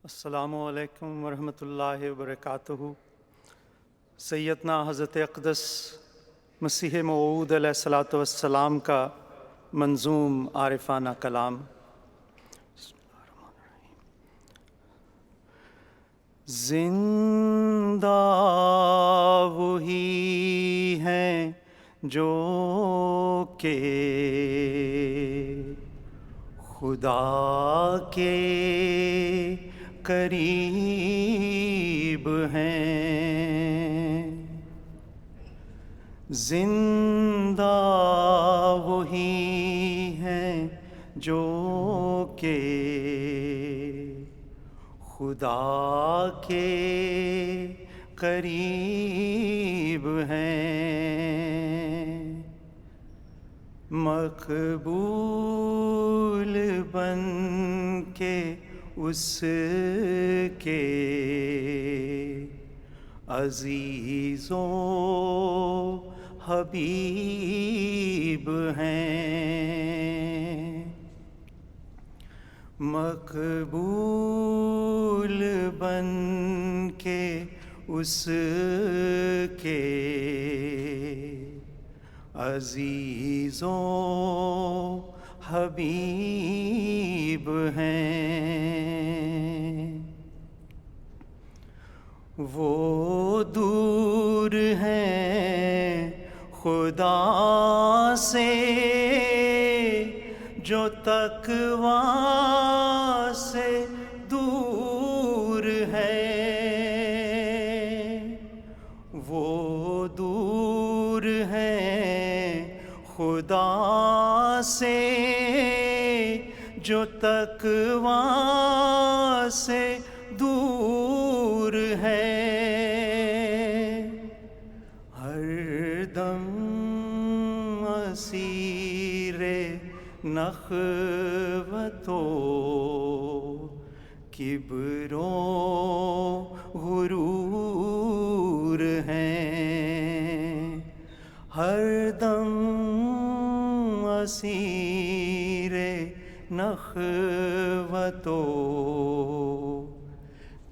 السلام علیکم ورحمۃ اللہ وبرکاتہ۔ سیدنا حضرت اقدس مسیح موعود علیہ الصلاۃ والسلام کا منظوم عارفانہ کلام۔ زندہ وہی ہیں جو کہ خدا کے قریب ہیں، زندہ وہی ہیں جو کہ خدا کے قریب ہیں، مقبول بن کے اس کے عزیز و حبیب ہیں، مقبول بن کے اس کے عزیز و حبیب ہیں، وہ دور ہیں خدا سے جو تقویٰ سے دور ہیں، وہ دور ہیں خدا سے جو تقویٰ سے دور ہے، ہر دم اسیر نخوت و کبر و غرور ہیں، ہر دم اسیر نخوت و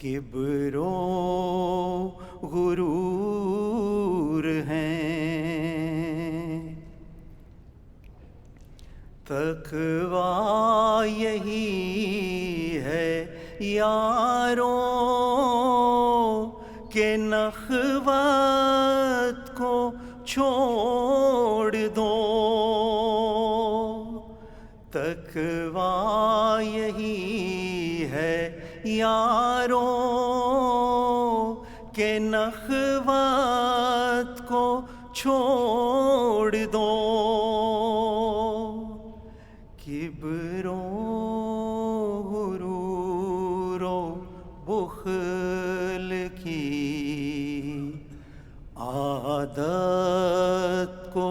کبر و غرور ہیں، تقویٰ یہی ہے یاروں کہ نخوت کو چھوڑ دو، تقویٰ یہی ہے یاروں کہ نخوت کو چھوڑ دو، کبر و غرور و بخل کی عادت کو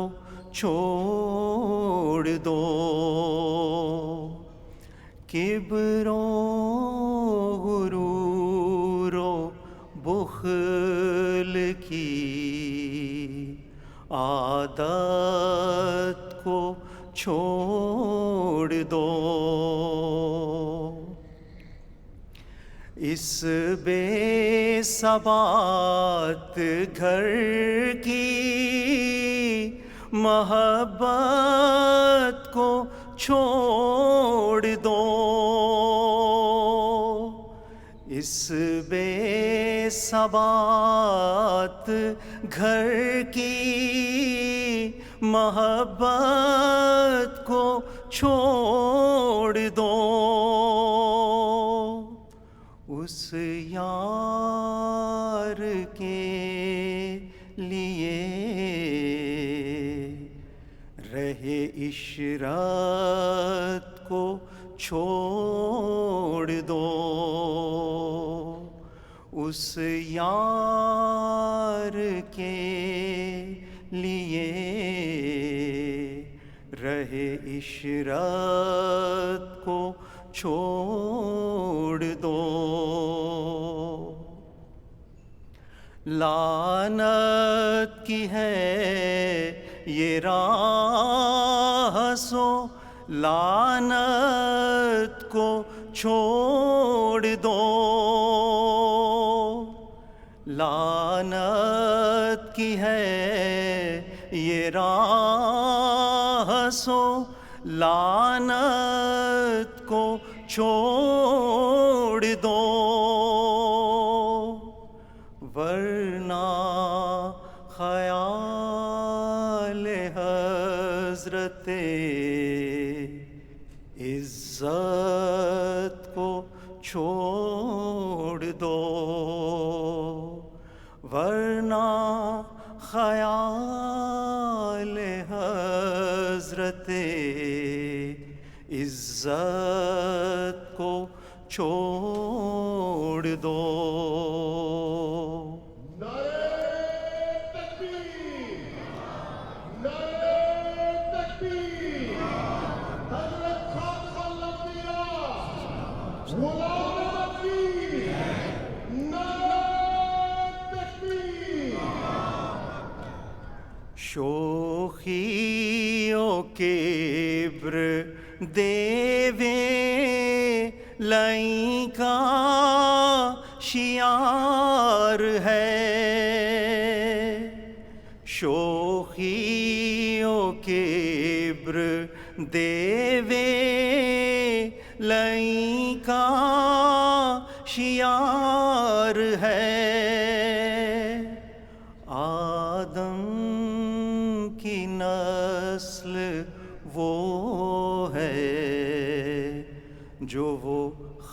چھوڑ دو، کبر و غرور و بخل کی عادت کو چھوڑ دو، اس بے ثبات گھر کی محبت کو چھوڑ دو، اس بے ثبات گھر کی محبت کو چھوڑ دو، اس یار کے لیے رہے عشرت کو چھوڑ دو، اس یار کے لیے رہے عشرت کو چھوڑ دو، لعنت کی ہے یہ راہ سو لعنت کو چھوڑ دو، لعنت کی ہے یہ راہ سو لعنت کو چھوڑ دو، ورنہ خیال حضرت عزت کو چھوڑ دو، ورنہ خیال حضرت عزت کو چھوڑ دو۔ شوخیوں کبر دیوے لئی کا شیار ہے، شوخیوں کبر دیوے لئی کا شیار ہے، آدم کی نسل وہ ہے جو وہ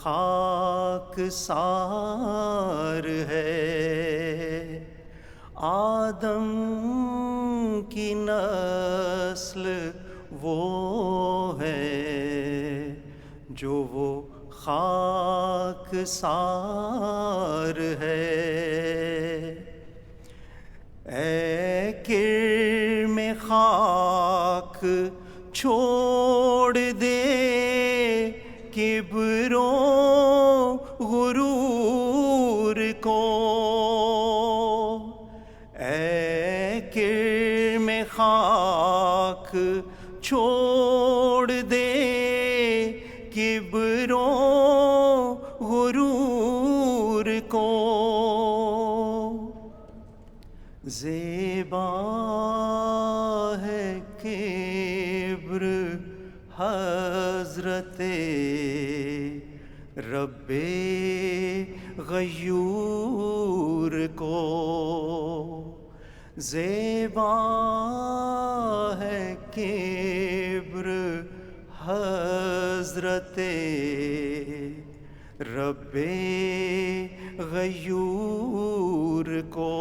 خاک سار ہے، آدم کی نسل وہ ہے جو وہ خاک سار ہے، اے کرم خاک چھوڑ دے کبر و غرور کو، اے کرم خاک چھوڑ دے کبر و غرور کو، زیبا ہے کبر حضرت رب غیور کو، زیبا ہے کبر حضرت رب غیور کو،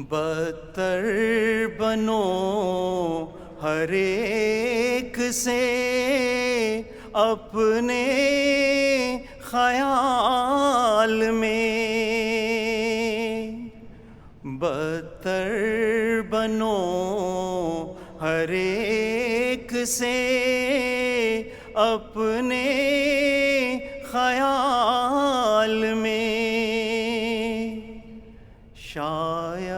بدتر بنو ہر ایک سے اپنے خیال میں، بدتر بنو ہر ایک سے اپنے خیال میں، شاید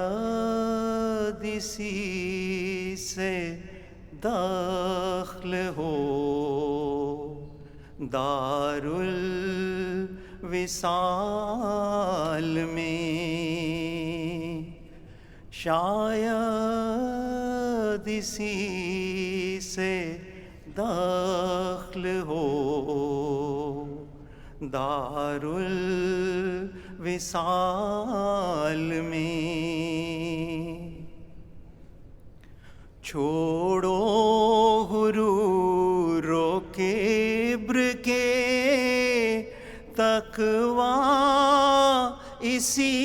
اسی سے دخل ہو دار الوصال میں، شاید اسی سے دخل ہو دار الوصال میں، چھوڑو غرور و کبر کے تقویٰ اسی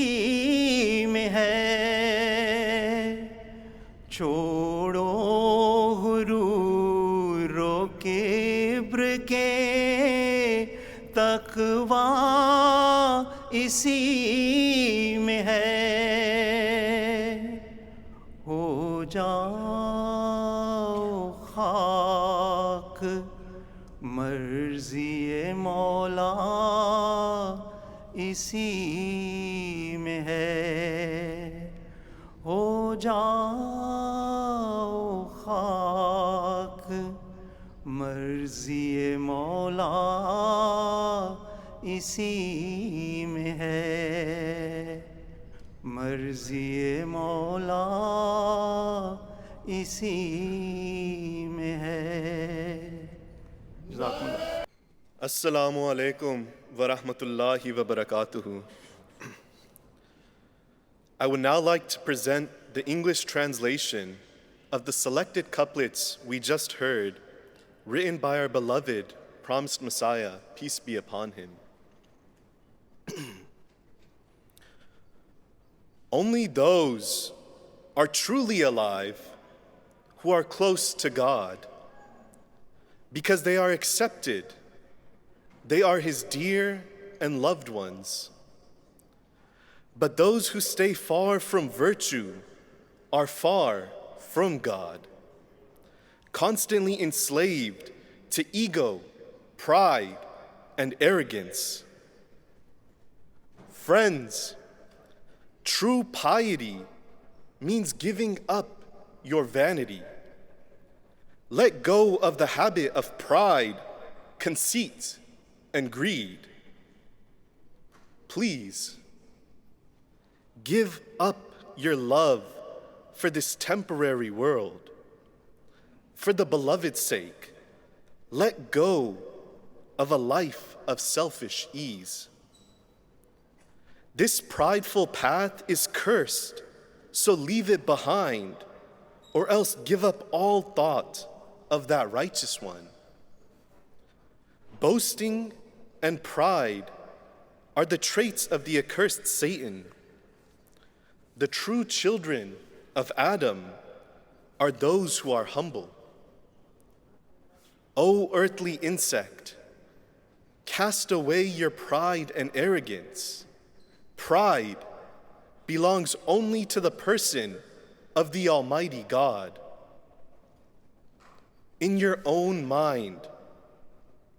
میں ہے، چھوڑو غرور و کبر کے تقویٰ اسی میں ہے، ہو جاؤ خاک مرضی مولا اسی میں ہے، ہو جاؤ خاک مرضی اسی میں ہے، مرضی مولا اسی میں ہے. جزاکم اللہ. السلام علیکم ورحمۃ اللہ وبرکاتہ. I would now like to present the English translation of the selected couplets we just heard, written by our beloved promised Messiah, peace be upon him. Only those are truly alive who are close to God, because they are accepted. They are His dear and loved ones. But those who stay far from virtue are far from God, constantly enslaved to ego, pride, and arrogance. Friends, true piety means giving up your vanity. Let go of the habit of pride, conceit, and greed. Please, give up your love for this temporary world. For the beloved's sake, let go of a life of selfish ease. This prideful path is cursed, so leave it behind, or else give up all thought of that righteous one. Boasting and pride are the traits of the accursed Satan. The true children of Adam are those who are humble. O earthly insect, cast away your pride and arrogance. Pride belongs only to the person of the Almighty God. In your own mind,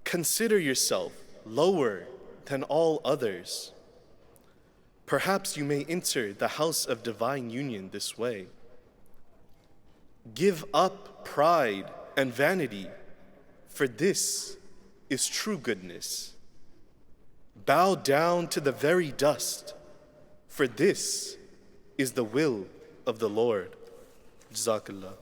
consider yourself lower than all others. Perhaps you may enter the house of divine union this way. Give up pride and vanity, for this is true goodness. Bow down to the very dust, for this is the will of the Lord. Jazakallah.